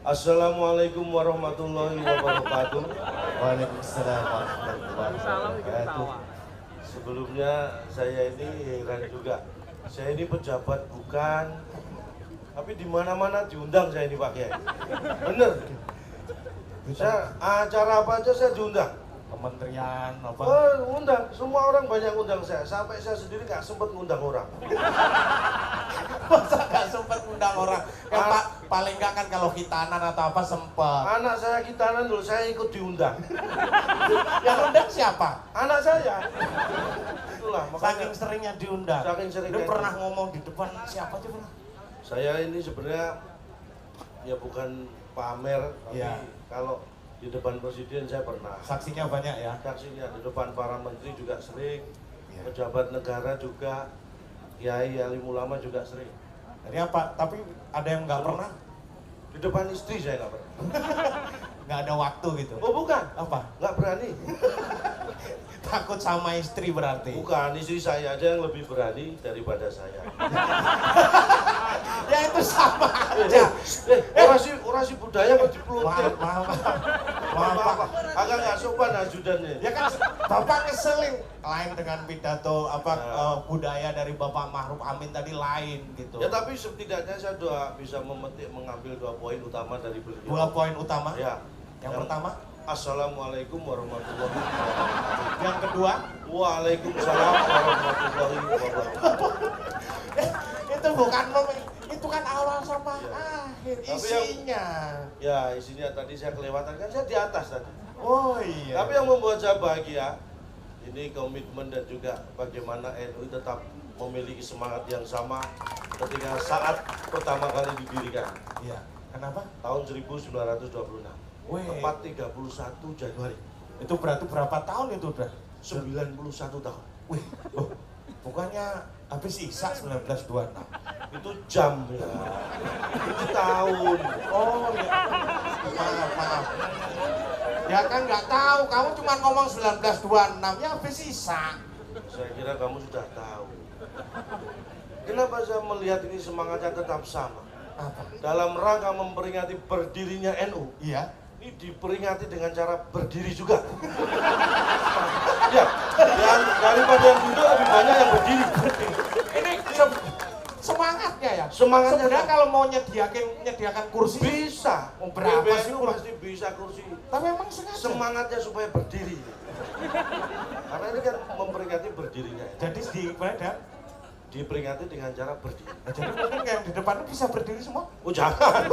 Assalamualaikum warahmatullahi wabarakatuh. Waalaikumsalam warahmatullahi wabarakatuh. Sebelumnya saya ini heran juga. Saya ini pejabat bukan, tapi di mana-mana diundang saya ini Pak Kiai. Bener. Saya acara apa aja saya diundang. Kementerian apa? Oh, undang. Semua orang banyak undang saya. Sampai saya sendiri nggak sempat ngundang orang. Masa nggak sempat ngundang orang? Yang paling nggak kan kalau khitanan atau apa sempat. Anak saya khitanan dulu, saya ikut diundang. Yang undang siapa? Anak saya. Itulah makanya. Saking seringnya diundang. Saking seringnya. Lu pernah ngomong di depan siapa aja pernah? Saya ini sebenarnya ya bukan pamer, tapi Iya. kalau di depan presiden saya pernah. Saksinya banyak ya? Saksinya di depan para menteri juga sering, Iya. pejabat negara juga, kiai, alim ulama juga sering. Jadi apa? Tapi ada yang nggak pernah? Di depan istri saya nggak pernah. Nggak ada waktu gitu? Oh bukan, Apa? nggak berani. Takut sama istri berarti? Bukan, istri saya aja yang lebih berani daripada saya. Ya itu sama aja. Orasi budaya kok dipelutir. Maaf Pak. Agak nggak sopan ajudannya. Ya kan Bapak ngeselin lain dengan pidato budaya dari Bapak Ma'ruf Amin tadi lain gitu. Ya tapi setidaknya saya bisa mengambil 2 poin utama dari beliau. 2 poin utama. Ya. Yang pertama, Assalamualaikum warahmatullahi wabarakatuh. yang kedua, Waalaikumsalam warahmatullahi wabarakatuh. itu bukan itu kan awal sama Ya. akhir Tapi isinya. Ya isinya tadi saya kelewatan kan saya di atas tadi. Oh iya. Tapi yang membuat saya bahagia ini komitmen dan juga bagaimana NU tetap memiliki semangat yang sama ketika saat pertama kali didirikan. Iya. Kenapa? Tahun 1926. Wih. Tepat 31 Januari. Itu berarti berapa tahun itu udah? 91 tahun. Wih. Oh, bukannya habis Isya 1926. Itu jam ya. Itu tahun. Oh iya. Maaf. Ya kan nggak tahu, kamu cuma ngomong 1926 ya habis Isya. Saya kira kamu sudah tahu. Kenapa saya melihat ini semangatnya tetap sama? Apa? Dalam rangka memperingati berdirinya NU, Iya. ini diperingati dengan cara berdiri juga. Ya, dan daripada yang duduk lebih banyak yang berdiri. Ini semangatnya ya. Semangatnya Sebenarnya ya. kalau mau nyediakan kursi Bisa. Oh, berapa sih, PBNU Bro? pasti bisa kursi. tapi emang sengaja. Semangatnya supaya berdiri. Karena ini kan memperingati berdirinya. Jadi di mana? Diperingati dengan cara berdiri. Jadi mungkin yang di depan itu bisa berdiri semua. Oh jangan.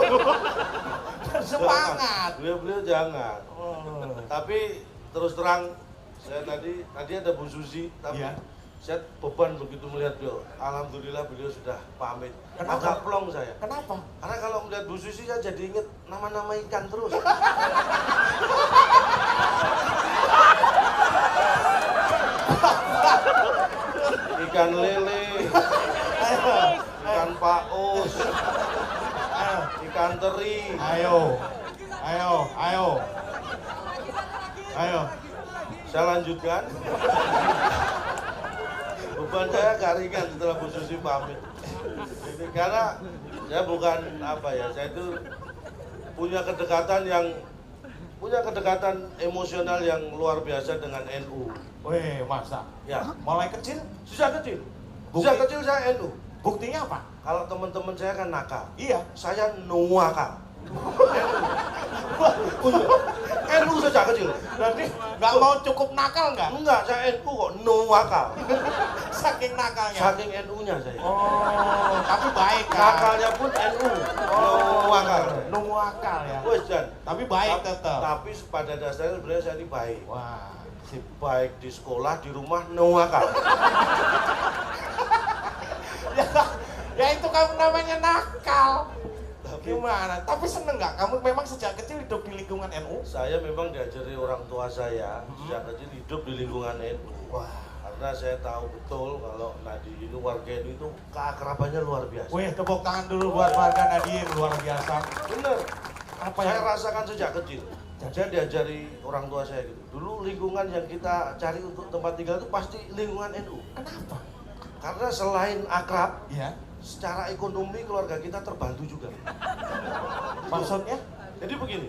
Semangat. Beliau jangan. Oh. Tapi terus terang saya tadi ada Bu Susi, tapi Iya. saya beban begitu melihat beliau. Alhamdulillah beliau sudah pamit. Kenapa? Agak plong saya. Kenapa? Karena kalau melihat Bu Susi saya jadi inget nama-nama ikan terus. Ikan lele, ikan paus, ikan teri. Ayo. Saya lanjutkan. Beban saya agak ringan setelah Bu Susi pamit. Ini karena saya bukan apa ya, saya itu punya kedekatan emosional yang luar biasa dengan NU. Weh, masa? Ya, Mulai kecil? sejak kecil. Bukti? Sejak kecil saya NU. Buktinya apa? Kalau teman-teman saya kan nakal, Iya. saya nuakal. NU sejak kecil. Berarti nggak mau cukup nakal nggak? Enggak, saya NU kok nuakal. Saking nakalnya. Saking NU-nya saya. Oh, tapi baik kan? Nakalnya pun NU. Nuakal. Nunggu akal ya. Wes Jan. Tapi baik tetap. Tapi pada dasarnya sebenarnya saya ini baik. Wah, Baik di sekolah, di rumah, nuakal. ya itu kamu namanya nakal. Tapi Gimana? Tapi seneng nggak? Kamu memang sejak kecil hidup di lingkungan NU? saya memang diajari orang tua saya sejak kecil hidup di lingkungan NU. Wah. Karena saya tahu betul kalau Nadine itu warga NU itu keakrabannya luar biasa. Wih, tepuk tangan dulu buat warga Nadine, luar biasa. Bener. Apa Saya yang rasakan sejak kecil. Saya diajari orang tua saya gitu. Dulu lingkungan yang kita cari untuk tempat tinggal itu pasti lingkungan NU. Kenapa? Karena selain akrab, Iya. secara ekonomi keluarga kita terbantu juga. Maksudnya? Jadi begini,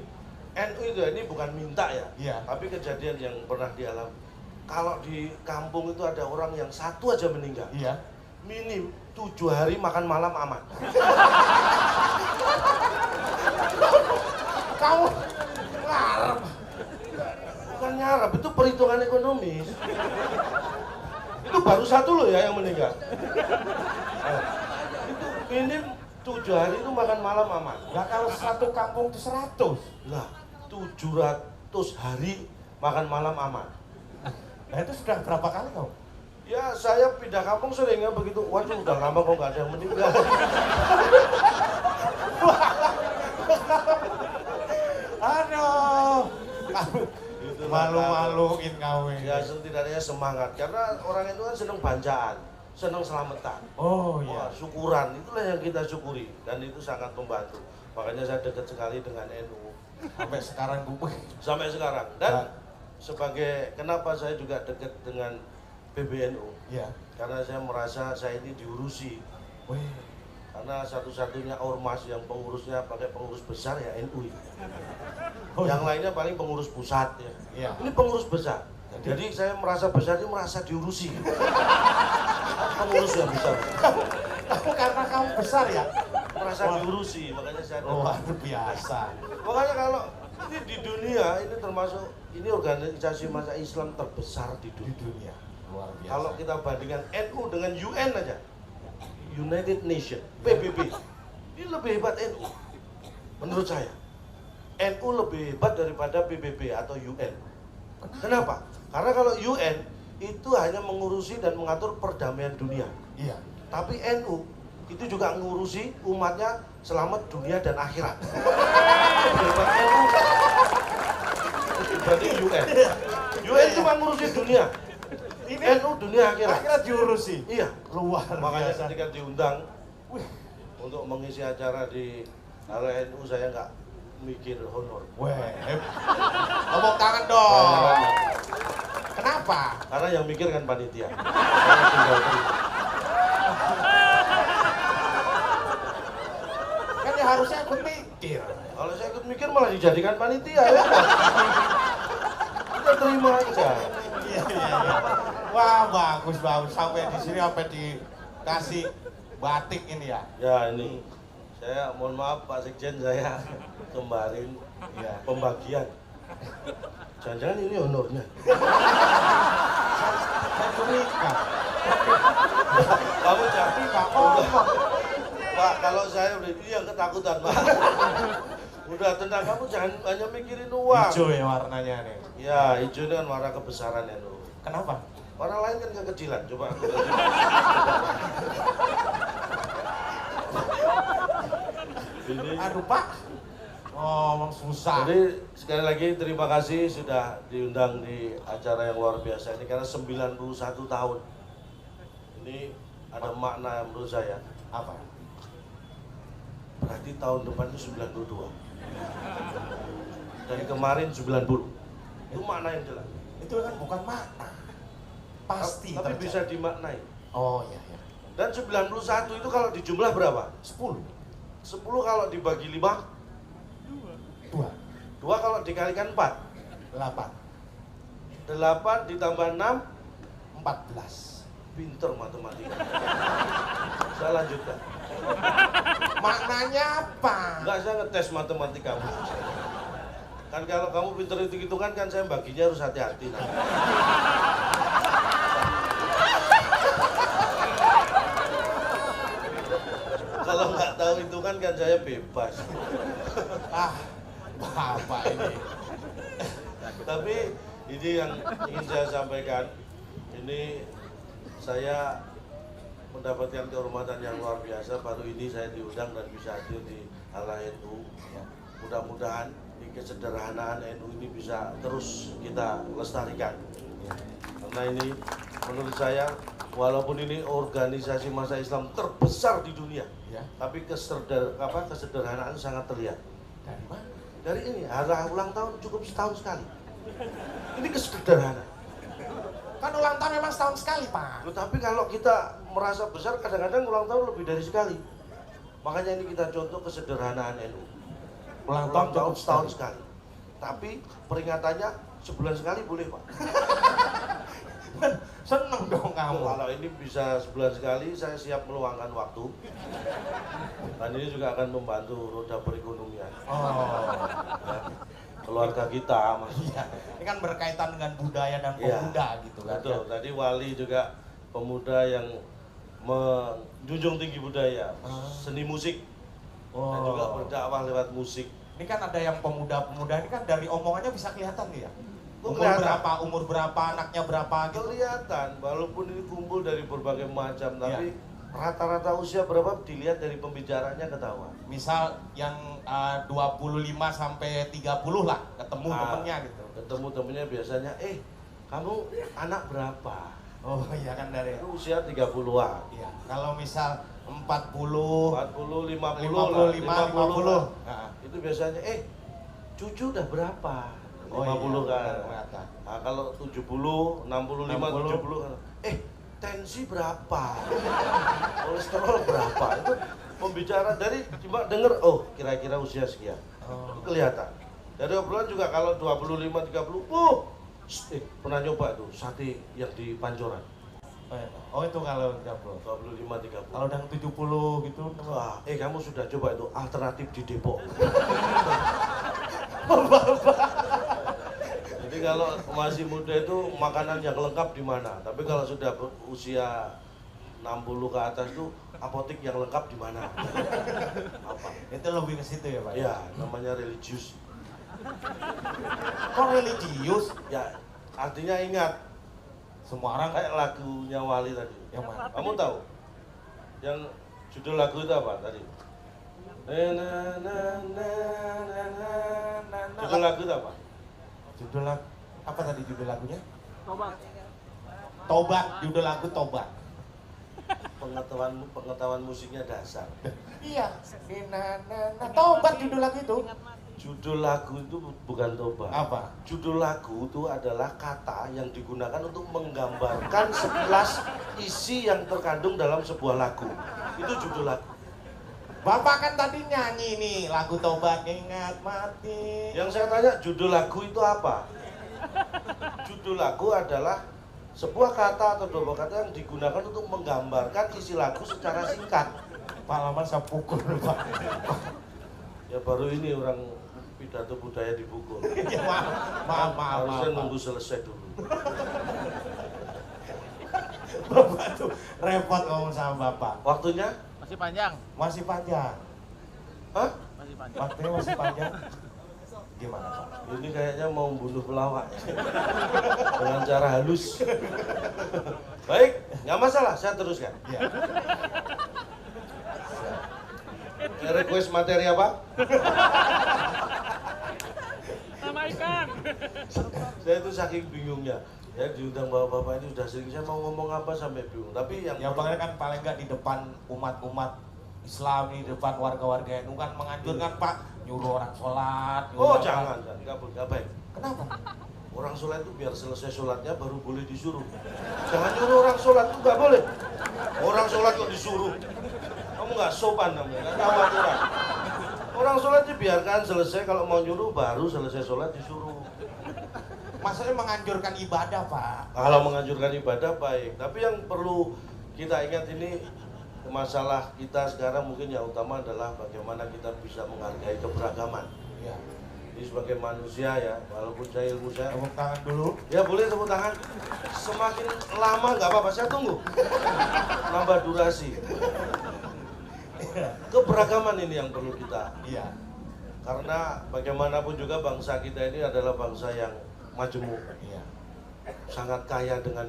NU itu ini bukan minta ya, Iya. tapi kejadian yang pernah dialami. Kalau di kampung itu ada orang yang satu aja meninggal, Iya. minim 7 hari makan malam aman. Kamu ngarep. Bukan nyarap, itu perhitungan ekonomis. Itu baru satu loh ya yang meninggal. Itu minim 7 hari itu makan malam aman. Lah kalau satu kampung itu 100. Lah, 700 hari makan malam aman. Nah itu sudah berapa kali kau? Ya saya pindah kampung sering ya begitu. Waduh udah lama kok nggak ada yang meninggal. Aduh. Kamu Itulah malu-maluin kau ini. Ya setidaknya semangat karena orang itu kan seneng bancaan, seneng selamatan. Oh Wah, iya. syukuran itulah yang kita syukuri dan itu sangat membantu. Makanya saya dekat sekali dengan NU Sampai sekarang gue. sampai sekarang. Nah. Dan sebagai kenapa saya juga dekat dengan PBNU Iya. karena saya merasa saya ini diurusi. Wih. Karena satu-satunya ormas yang pengurusnya pakai pengurus besar ya NU itu. Oh, Yang iya. lainnya paling pengurus pusat ya. Iya. Ini pengurus besar. Jadi saya merasa besar ini merasa diurusi. Pengurus yang besar. Kamu karena kamu besar ya? Merasa Wah. diurusi, makanya saya Luar biasa. Makanya kalau ini di dunia ini termasuk ini organisasi masa Islam terbesar di Di dunia. dunia. Luar biasa. Kalau kita bandingkan NU dengan UN aja, United Nation, PBB, ini lebih hebat NU. Menurut saya, NU lebih hebat daripada PBB atau UN. Kenapa? Karena kalau UN itu hanya mengurusi dan mengatur perdamaian dunia. Iya. Tapi NU itu juga ngurusi umatnya selamat dunia dan akhirat. Lebih hebat NU dibanding UN. UN cuma ngurusi dunia. Ini NU dunia akhirat. akhirnya diurusi. Iya. Luar Makanya biasa. ketika diundang Wih. untuk mengisi acara di NU saya nggak mikir honor. Weh. Tepuk tangan dong. Kenapa? Karena yang mikir kan panitia. Saya tinggal terima. Kan ya harusnya ikut mikir. Kalau saya ikut mikir malah dijadikan panitia ya. Kita terima aja. Iya, iya, iya. Wah, bagus bagus. Sampai di sini sampai dikasih batik ini ya. Ya ini saya mohon maaf Pak Sekjen saya kemarin Iya. pembagian. Jangan-jangan ini honornya. Saya curiga. Kamu jadi Pak. ngomong. Pak, kalau saya udah ini yang ketakutan Pak. Udah tenang, kamu jangan hanya mikirin uang. Hijau ya warnanya nih. Ya, hijau ini kan warna kebesaran ya Nur. Kenapa? Warna lain kan kekecilan. Coba aku ini. Aduh Pak, ngomong susah. Jadi sekali lagi terima kasih sudah diundang di acara yang luar biasa ini karena 91 tahun. Ini ada makna yang menurut saya. Apa? Berarti tahun depan itu 92. Dan kemarin 90. Itu makna yang jelas. Itu kan bukan makna. Pasti Tapi terjadi. bisa dimaknai. Oh iya iya. Dan 91 itu kalau dijumlah berapa? 10. 10 kalau dibagi 5, 2. 2 kalau dikalikan 4. 8. 8 ditambah 6, 14. pinter matematika. Saya lanjutkan. Maknanya apa? Enggak, saya ngetes matematikamu. Kan kalau kamu pinter hitung-hitungan kan saya baginya harus hati-hati. Nah. Kalau nggak tahu hitungan kan saya bebas. Ah, Bapak ini. Tapi ini yang ingin saya sampaikan. Ini saya mendapatkan kehormatan yang luar biasa. Baru ini saya diundang dan bisa hadir di Hala NU. Mudah-mudahan di kesederhanaan NU ini bisa terus kita lestarikan. Karena ini menurut saya walaupun ini organisasi masa Islam terbesar di dunia, Ya. tapi kesederhanaan sangat terlihat. Dari mana? Dari ini hari ulang tahun cukup setahun sekali. Ini kesederhanaan. Kan ulang tahun memang setahun sekali, Pak. Tetapi kalau kita merasa besar, kadang-kadang ulang tahun lebih dari sekali. Makanya ini kita contoh kesederhanaan NU. Ulang Ulang tahun tahun cukup setahun sekali. Tapi peringatannya sebulan sekali boleh Pak. Seneng dong kamu. Kalau ini bisa sebulan sekali, saya siap meluangkan waktu. Dan ini juga akan membantu roda perekonomian. Ya, keluarga kita, Mas. Iya. Ini kan berkaitan dengan budaya dan Iya, pemuda gitu kan. Betul. Tadi Wali juga pemuda yang menjunjung tinggi budaya, seni musik, dan juga berdakwah lewat musik. Ini kan ada yang pemuda-pemuda ini kan dari omongannya bisa kelihatan nih ya. Oh, Umur berapa, anaknya berapa gitu. Kelihatan, walaupun ini kumpul dari berbagai macam, tapi rata-rata usia berapa dilihat dari pembicaranya ketahuan. Misal yang 25 sampai 30 lah ketemu temennya gitu. Ketemu temennya biasanya, kamu anak berapa? Oh iya kan dari Itu usia 30-an. Iya. Kalau misal 40, 40, 50 lah, 50. Nah, itu biasanya, cucu udah berapa? 50 kan. Nah, kalau 70, 65, 70 kan. Tensi berapa? Kolesterol berapa? Itu pembicara dari cuma denger, kira-kira usia sekian. Itu kelihatan. Dari obrolan juga kalau 25, 30, pernah nyoba tuh sate yang di Pancoran. Oh itu kalau 30. 25, 30. Kalau udah 70 gitu. Wah, kamu sudah coba itu alternatif di Depok. Jadi kalau masih muda itu makanan yang lengkap di mana? Tapi kalau sudah usia 60 ke atas itu apotek yang lengkap di mana? Apa? Itu lebih ke situ ya Pak? Ya, namanya religius. Kok religius? Ya, artinya ingat. Semua orang Kayak lagunya Wali tadi. yang mana? Kamu tahu? Yang judul lagu itu apa tadi? Judul lagu itu apa? Judul lagu apa tadi judul lagunya? Tobat. Tobat, judul lagu Tobat. Pengetahuan musiknya dasar. Iya. Tobat judul lagu itu. Judul lagu itu bukan tobat. Apa? Judul lagu itu adalah kata yang digunakan untuk menggambarkan sekilas isi yang terkandung dalam sebuah lagu. Itu judul lagu. Bapak kan tadi nyanyi nih lagu Tobat, ingat mati. Yang saya tanya judul lagu itu apa? Judul lagu adalah sebuah kata atau dua kata yang digunakan untuk menggambarkan isi lagu secara singkat. Pak Laman saya pukul Pak. Ya baru ini orang pidato budaya dipukul. Ya, maaf. Harusnya nunggu selesai dulu. Bapak tuh repot ngomong sama Bapak. Waktunya? Masih panjang. Masih panjang. Hah? Masih panjang. Waktunya masih panjang. Gimana Pak? Ini kayaknya mau membunuh pelawak dengan cara halus. Baik, nggak masalah, saya teruskan. Ya. Request materi apa? Nama ikan. Saya itu saking bingungnya. Ya diundang bapak-bapak ini sudah sering, saya mau ngomong apa sampai bingung. Tapi yang Bang kan paling nggak di depan umat-umat Islam, di depan warga-warga NU kan menganjurkan Pak nyuruh orang sholat. jangan, nggak baik. Kenapa? Orang sholat itu biar selesai sholatnya baru boleh disuruh. Jangan nyuruh orang sholat itu nggak boleh. Orang sholat kok disuruh. Kamu nggak sopan namanya, nggak tahu aturan. Orang sholat dibiarkan selesai, kalau mau nyuruh baru selesai sholat disuruh. Maksudnya menganjurkan ibadah Pak. Kalau menganjurkan ibadah baik, tapi yang perlu kita ingat ini masalah kita sekarang mungkin yang utama adalah bagaimana kita bisa menghargai keberagaman. Ya. Ini sebagai manusia ya, walaupun saya ilmu saya. Tepuk tangan dulu. Ya boleh tepuk tangan. Semakin lama nggak apa-apa, saya tunggu. Nambah durasi. Keberagaman ini yang perlu kita. Iya. Karena bagaimanapun juga bangsa kita ini adalah bangsa yang majemuk. Iya. Sangat kaya dengan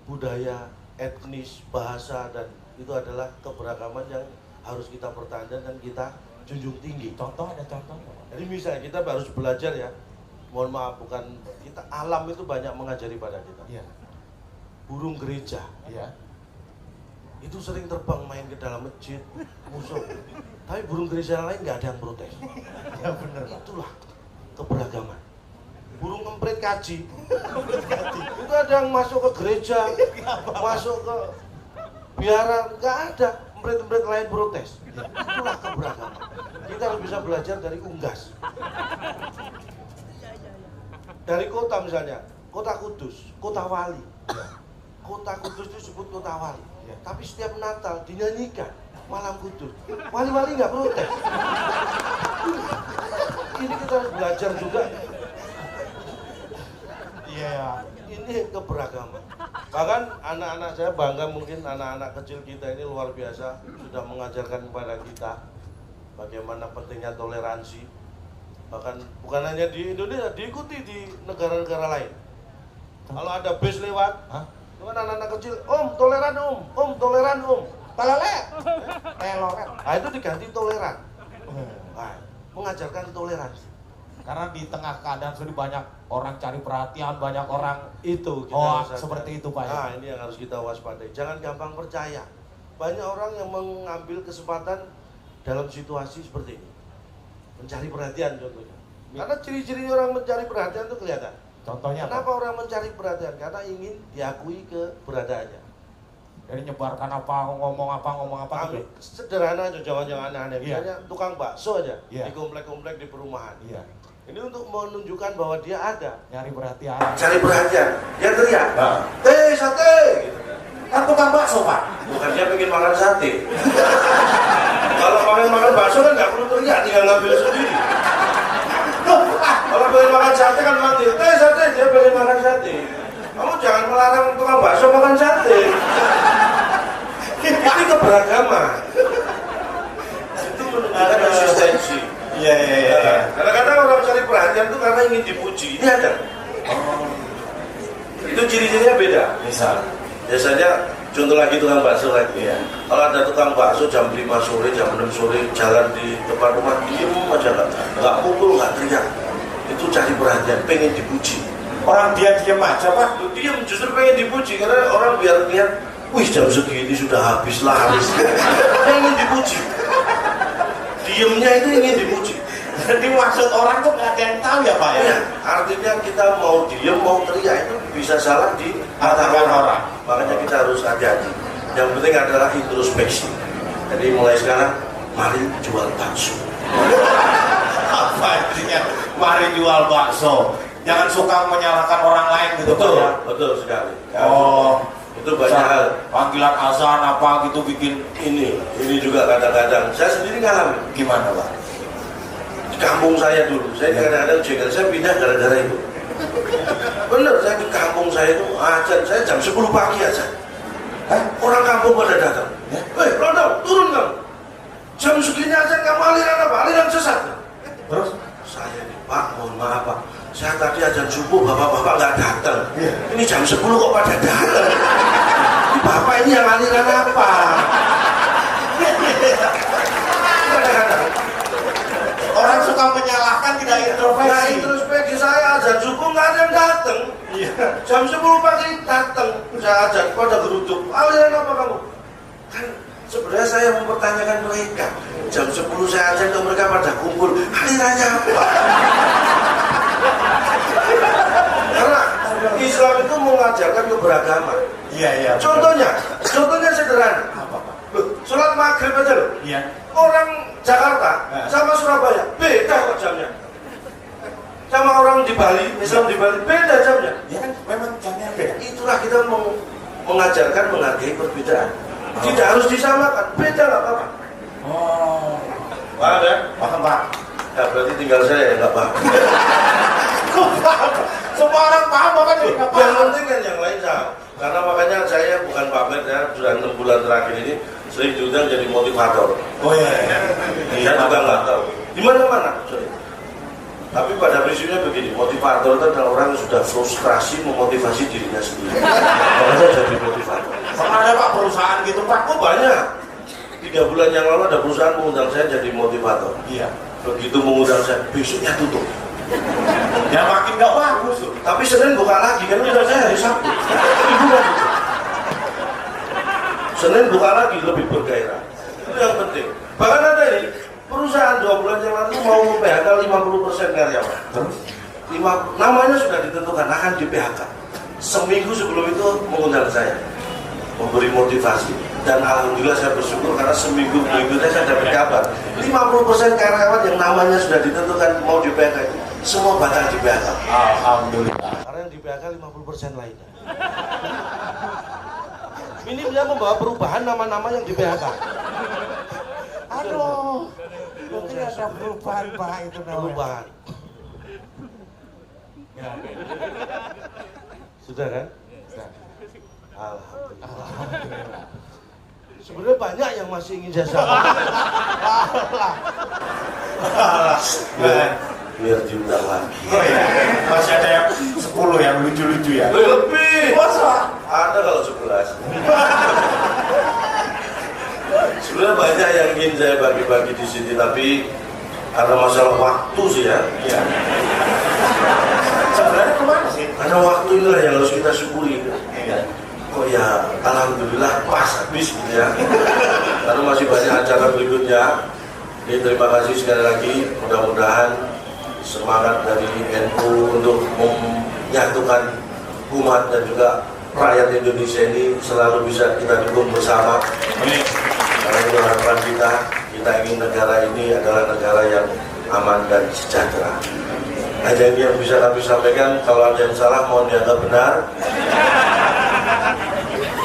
budaya, etnis, bahasa, dan itu adalah keberagaman yang harus kita pertahankan dan kita junjung tinggi. Contoh ada contoh. Jadi misalnya kita harus belajar ya, mohon maaf bukan kita, alam itu banyak mengajari pada kita. Iya. Burung gereja Iya. itu sering terbang main ke dalam masjid, musuh. Tapi burung gereja lain nggak ada yang protes. Ya bener Pak. Itulah keberagaman. Burung emprit kaji, itu ada yang masuk ke gereja, masuk ke biara, nggak ada. emprit-emprit lain protes. Itulah keberagaman. Kita harus bisa belajar dari unggas. Dari kota misalnya, kota Kudus, kota wali. Kota Kudus itu disebut kota wali. Tapi setiap Natal dinyanyikan malam Kudus. Wali-wali nggak protes. Ini kita harus belajar juga. Iya. Ini keberagaman. Bahkan anak-anak saya bangga, mungkin anak-anak kecil kita ini luar biasa sudah mengajarkan kepada kita bagaimana pentingnya toleransi. Bahkan bukan hanya di Indonesia, diikuti di negara-negara lain. Kalau ada bis lewat, itu kan anak-anak kecil, om toleran om toleran om. Telolet. Telolet. Nah itu diganti toleran. Nah, mengajarkan toleransi. Karena di tengah keadaan sudah banyak orang cari perhatian, banyak orang Itu kita oh harus seperti itu Pak ya. Nah ini yang harus kita waspadai. Jangan gampang percaya. Banyak orang yang mengambil kesempatan dalam situasi seperti ini, mencari perhatian contohnya. Karena ciri-ciri orang mencari perhatian itu kelihatan. Contohnya Kenapa apa? orang mencari perhatian? Karena ingin diakui keberadaannya. Dari nyebarkan apa, ngomong apa gitu. Sederhana aja, jangan aneh-aneh. Iya. Misalnya tukang bakso aja Iya. di komplek-komplek di perumahan. Iya. Ini untuk menunjukkan bahwa dia ada. Nyari perhatian. Cari perhatian. Dia teriak. Nah. Sate. Gitu. Kan tukang bakso Pak. Bukan dia pengen makan sate. Kalau pengen makan bakso kan nggak perlu teriak, tinggal ngambil sendiri. Kalau pengen makan sate kan mati. Sate, dia pengen makan sate. Kamu jangan melarang tukang bakso makan sate. Ini keberagaman. Itu menunjukkan eksistensi. Iya. Kadang-kadang orang cari perhatian itu karena ingin dipuji. Ini ada. Itu ciri-cirinya beda. Misal. Biasanya contoh lagi tukang bakso lagi. Iya. Kalau ada tukang bakso jam 5 sore, jam 6 sore jalan di depan rumah, diem aja nggak pukul, nggak teriak. Itu cari perhatian, pengen dipuji. Orang dia diam aja Pak. Diem justru pengen dipuji karena orang biar lihat, wih jam segini sudah habis laris. Pengen dipuji. Diemnya itu ingin dipuji. Jadi maksud orang tuh nggak ada yang tahu ya Pak ya. Ya, artinya kita mau diem mau teriak itu bisa salah di mata orang. Makanya kita harus hati-hati. Yang penting adalah introspeksi. Jadi mulai sekarang, mari jual bakso. Apa intinya? Mari jual bakso. Jangan suka menyalahkan orang lain gitu Pak ya. Betul sekali. Oh, Itu banyak hal. panggilan azan apa gitu bikin Ini juga kadang-kadang saya sendiri ngalamin. gimana Pak? Di kampung saya dulu, saya kadang-kadang jengkel, saya pindah gara-gara itu. Bener, saya di kampung saya itu azan, saya jam 10 pagi aja. Orang kampung pada datang. Hei, Rondong, turun kamu. Jam segini aja kamu aliran apa? Aliran sesat. Terus? Saya ini, Pak, mohon maaf Pak. Saya tadi ajan subuh, bapak-bapak nggak datang. Ini jam 10 kok pada datang. Ini bapak ini yang aliran apa? Kadang-kadang. Orang suka menyalahkan tidak Nah, introspeksi. introspeksi saya ajan subuh nggak ada yang datang. Jam 10 pagi datang, saya ajan pada geruduk. Aliran apa kamu? Kan sebenarnya saya mempertanyakan mereka. Jam 10 saya ajan ke mereka pada kumpul. Alirannya apa? Karena Islam itu mengajarkan keberagaman. Iya. Contohnya sederhana. Loh, sholat maghrib aja loh. Iya. Orang Jakarta sama Surabaya beda kok jamnya. Sama orang di Bali, Islam di Bali beda jamnya. Ya kan memang jamnya beda. Itulah kita mengajarkan menghargai perbedaan. Tidak harus disamakan, beda nggak apa-apa. Oh. Paham ya? Paham Pak. Ya berarti tinggal saya yang nggak paham. Semua orang paham Bapak juga nggak Yang paham. penting kan yang lain tahu. Karena makanya saya bukan pamer ya, sudah 6 bulan terakhir ini sering diundang jadi motivator. Oh iya. Saya juga nggak tahu. Di mana-mana. Tapi pada prinsipnya begini, motivator itu adalah orang yang sudah frustrasi memotivasi dirinya sendiri. Makanya jadi motivator. Pernah ada Pak perusahaan gitu Pak? Oh banyak. 3 bulan yang lalu ada perusahaan mengundang saya jadi motivator. Iya. Begitu mengundang saya, besoknya tutup. Ya makin nggak bagus. Tapi Senin buka lagi, kan udah saya hari Sabtu. Liburan itu. Senin buka lagi lebih bergairah. Itu yang penting. Bahkan ada ini, perusahaan 2 bulan yang lalu mau PHK 50% karyawan. Terus? Namanya sudah ditentukan akan di PHK. Seminggu sebelum itu mengundang saya, memberi motivasi. Dan alhamdulillah saya bersyukur karena seminggu berikutnya saya dapat kabar 50% karyawan yang namanya sudah ditentukan mau di PHK itu semua bakal di PHK. Alhamdulillah. Karena yang di PHK 50% lainnya. Ini bisa membawa perubahan nama-nama yang di PHK. Aduh, berarti ada perubahan Pak itu namanya. Perubahan. Ya, oke. Sudah kan? Sudah. Alhamdulillah. Sebenarnya banyak yang masih ingin saya sampaikan. Biar diundang lagi. Oh ya, masih ada yang 10 yang lucu-lucu ya? Lebih. Masa? Ada kalau 11. Sebenarnya banyak yang ingin saya bagi-bagi di sini, tapi karena masalah waktu sih ya. Iya. Sebenarnya kemana sih? Karena waktu inilah yang harus kita syukuri. Iya. Kok ya alhamdulillah pas habis gitu ya. Karena masih banyak acara berikutnya. Jadi terima kasih sekali lagi. Mudah-mudahan semangat dari NU untuk menyatukan umat dan juga rakyat Indonesia ini selalu bisa kita dukung bersama. Amin. Karena itu harapan kita ingin negara ini adalah negara yang aman dan sejahtera. Hanya ini yang bisa kami sampaikan. Kalau ada yang salah mohon dianggap benar.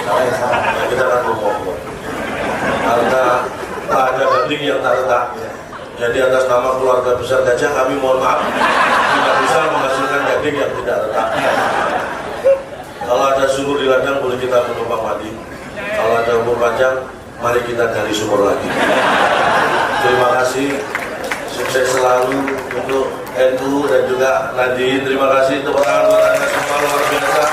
Nah, kita akan ngomong karena tak ada daging yang tak retak. Jadi atas nama keluarga besar Gajah kami mohon maaf tidak bisa menghasilkan daging yang tidak retak. Kalau ada sumur di ladang boleh kita menumpang mandi. Kalau ada umur panjang mari kita gali sumur lagi. Terima kasih, sukses selalu untuk NU dan juga Nadine. Terima kasih tepuk tangan buat anda semua luar biasa.